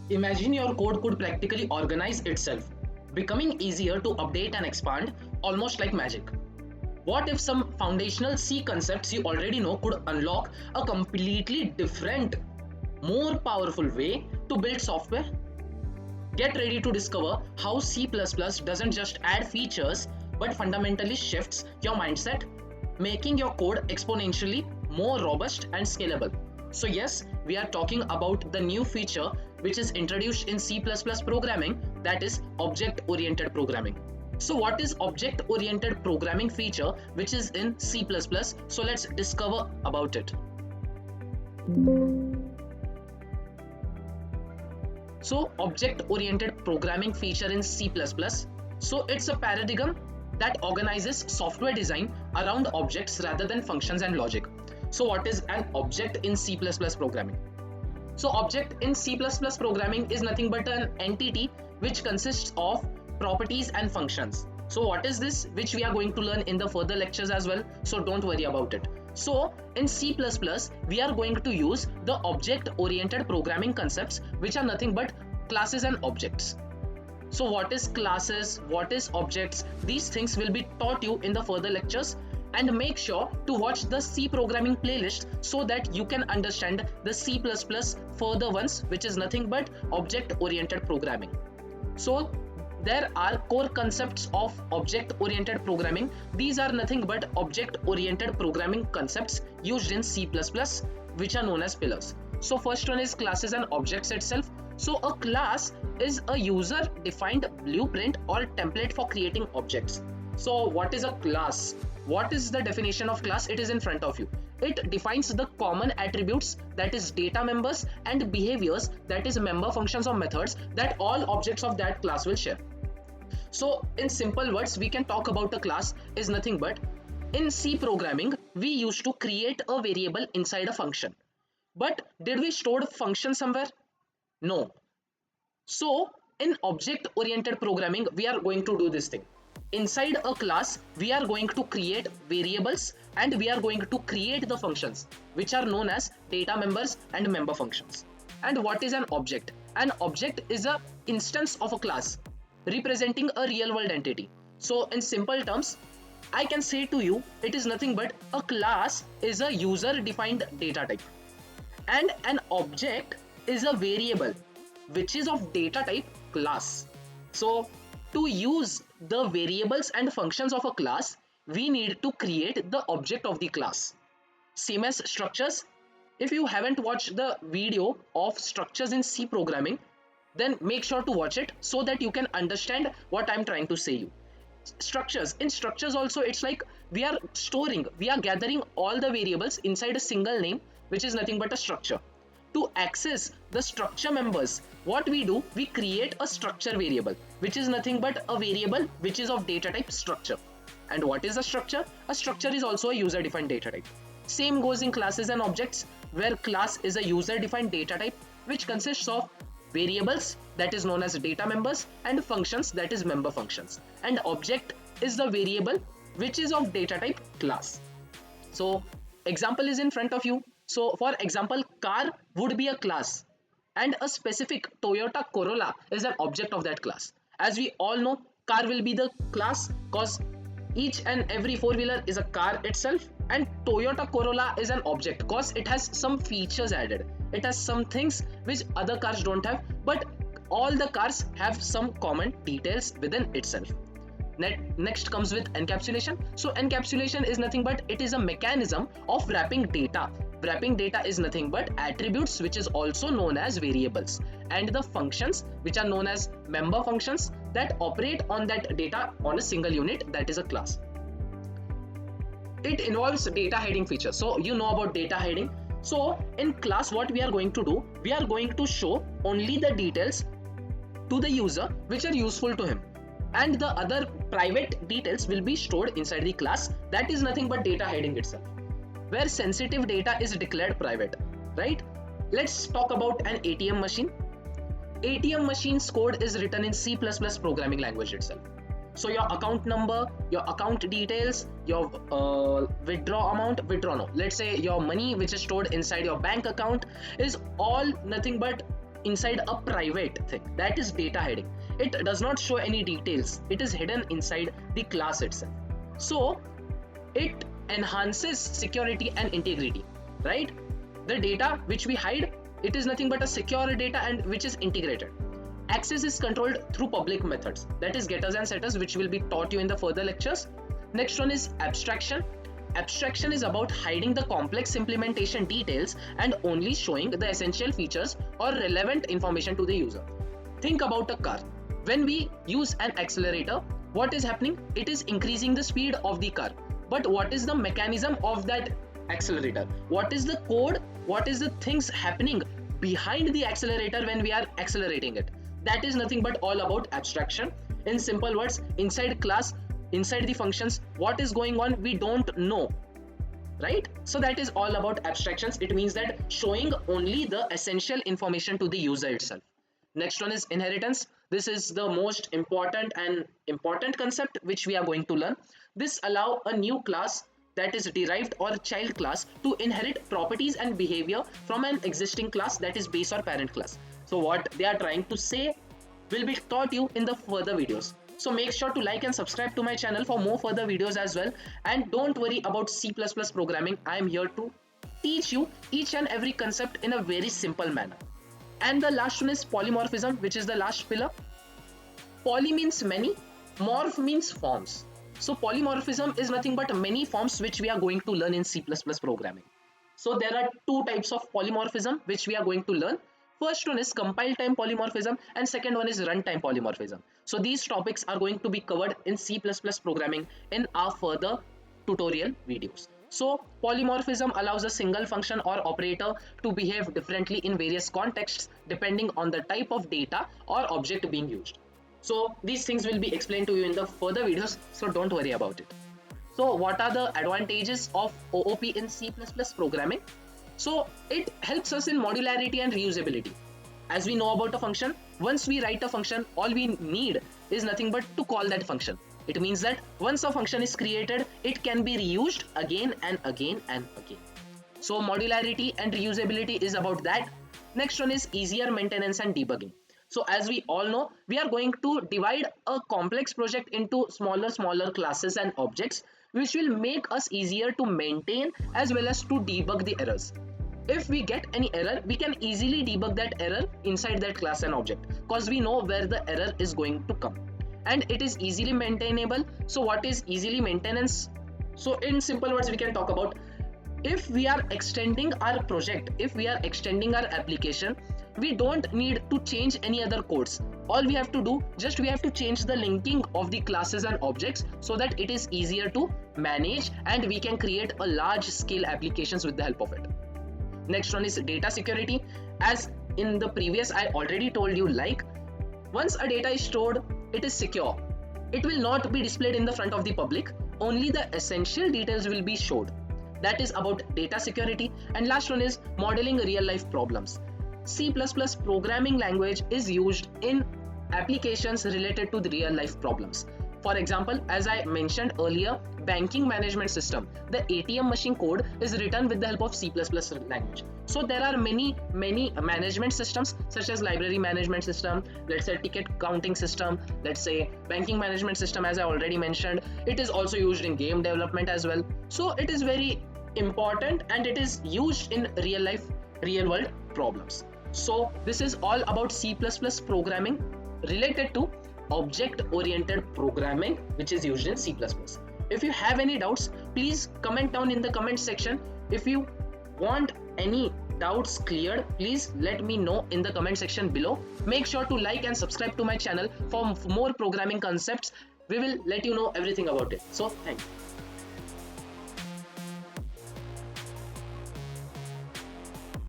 Imagine your code could practically organize itself, becoming easier to update and expand, almost like magic. What if some foundational C concepts you already know could unlock a completely different, more powerful way to build software? Get ready to discover how C++ doesn't just add features but fundamentally shifts your mindset, making your code exponentially more robust and scalable. So, yes, we are talking about the new feature which is introduced in C++ programming, that is object oriented programming. So, what is object oriented programming feature which is in C++? So, let's discover about it. So object-oriented programming feature in C++. So it's a paradigm that organizes software design around objects rather than functions and logic. So what is an object in C++ programming? So object in C++ programming is nothing but an entity which consists of properties and functions. So what is this, which we are going to learn in the further lectures as well, so don't worry about it. So in C++, we are going to use the object-oriented programming concepts, which are nothing but classes and objects. So what is classes, what is objects, these things will be taught you in the further lectures, and make sure to watch the C programming playlist so that you can understand the C++ further ones, which is nothing but object-oriented programming. So there are core concepts of object-oriented programming. These are nothing but object-oriented programming concepts used in C++, which are known as pillars. So first one is classes and objects itself. So a class is a user-defined blueprint or template for creating objects. So what is a class? What is the definition of class? It is in front of you. It defines the common attributes, that is data members, and behaviors, that is member functions or methods, that all objects of that class will share. So in simple words, we can talk about a class is nothing but, in C programming, we used to create a variable inside a function. But did we store the function somewhere? No. So in object oriented programming, we are going to do this thing. Inside a class, we are going to create variables and we are going to create the functions, which are known as data members and member functions. And what is an object? An object is an instance of a class representing a real world entity. So in simple terms, I can say to you, it is nothing but a class is a user defined data type, and an object is a variable which is of data type class. So to use the variables and functions of a class, we need to create the object of the class. Same as structures. If you haven't watched the video of structures in C programming, then make sure to watch it so that you can understand what I'm trying to say you. Structures, in structures also, it's like we are gathering all the variables inside a single name, which is nothing but a structure. To access the structure members, what we do, we create a structure variable, which is nothing but a variable which is of data type structure. And what is a structure? A structure is also a user defined data type. Same goes in classes and objects, where class is a user defined data type which consists of variables, that is known as data members, and functions, that is member functions. And object is the variable which is of data type class. So example is in front of you. So for example, car would be a class and a specific Toyota Corolla is an object of that class. As we all know, car will be the class because each and every four-wheeler is a car itself, and Toyota Corolla is an object because it has some features added. It has some things which other cars don't have, but all the cars have some common details within itself. Next comes with encapsulation. So encapsulation is nothing but it is a mechanism of wrapping data. Wrapping data is nothing but attributes, which is also known as variables, and the functions which are known as member functions that operate on that data on a single unit, that is a class. It involves data hiding feature. So you know about data hiding. So in class, what we are going to do, we are going to show only the details to the user which are useful to him, and the other private details will be stored inside the class. That is nothing but data hiding itself, where sensitive data is declared private, right? Let's talk about an ATM machine. ATM machine's code is written in C++ programming language itself. So your account number, your account details, your let's say your money which is stored inside your bank account is all nothing but inside a private thing, that is data hiding. It does not show any details, it is hidden inside the class itself. So it enhances security and integrity, right? The data which we hide, it is nothing but a secure data and which is integrated. Access is controlled through public methods, that is getters and setters, which will be taught you in the further lectures. Next one is abstraction. Abstraction is about hiding the complex implementation details and only showing the essential features or relevant information to the user. Think about a car. When we use an accelerator, what is happening? It is increasing the speed of the car. But what is the mechanism of that accelerator? What is the code? What is the things happening behind the accelerator when we are accelerating it? That is nothing but all about abstraction. In simple words, inside class, inside the functions, what is going on, we don't know, right? So that is all about abstractions. It means that showing only the essential information to the user itself. Next one is inheritance. This is the most important concept which we are going to learn. This allow a new class, that is derived or child class, to inherit properties and behavior from an existing class, that is base or parent class. So what they are trying to say will be taught you in the further videos. So make sure to like and subscribe to my channel for more further videos as well. And don't worry about C++ programming. I am here to teach you each and every concept in a very simple manner. And the last one is polymorphism, which is the last pillar. Poly means many, morph means forms. So polymorphism is nothing but many forms which we are going to learn in C++ programming. So there are two types of polymorphism which we are going to learn. First one is compile time polymorphism and second one is runtime polymorphism. So these topics are going to be covered in C++ programming in our further tutorial videos. So polymorphism allows a single function or operator to behave differently in various contexts depending on the type of data or object being used. So these things will be explained to you in the further videos, so don't worry about it. So what are the advantages of OOP in C++ programming? So it helps us in modularity and reusability. As we know about a function, once we write a function, all we need is nothing but to call that function. It means that once a function is created, it can be reused again and again and again. So modularity and reusability is about that. Next one is easier maintenance and debugging. So as we all know, we are going to divide a complex project into smaller classes and objects, which will make us easier to maintain as well as to debug the errors. If we get any error, we can easily debug that error inside that class and object because we know where the error is going to come. And it is easily maintainable. So what is easily maintenance? So in simple words, we can talk about, if we are extending our project, if we are extending our application, we don't need to change any other codes. All we have to do, just we have to change the linking of the classes and objects so that it is easier to manage and we can create a large scale applications with the help of it. Next one is data security. As in the previous, I already told you, like once a data is stored, it is secure. It will not be displayed in the front of the public. Only the essential details will be showed. That is about data security. And last one is modeling real life problems. C++ programming language is used in applications related to the real life problems. For example, as I mentioned earlier, banking management system, the ATM machine code is written with the help of C++ language. So there are many management systems such as library management system, let's say ticket counting system, let's say banking management system, as I already mentioned. It is also used in game development as well. So it is very important and it is used in real world problems. So this is all about C++ programming related to object-oriented programming, which is used in C++. If you have any doubts, please comment down in the comment section. If you want any doubts cleared, please let me know in the comment section below. Make sure to like and subscribe to my channel for more programming concepts. We will let you know everything about it. So thank you.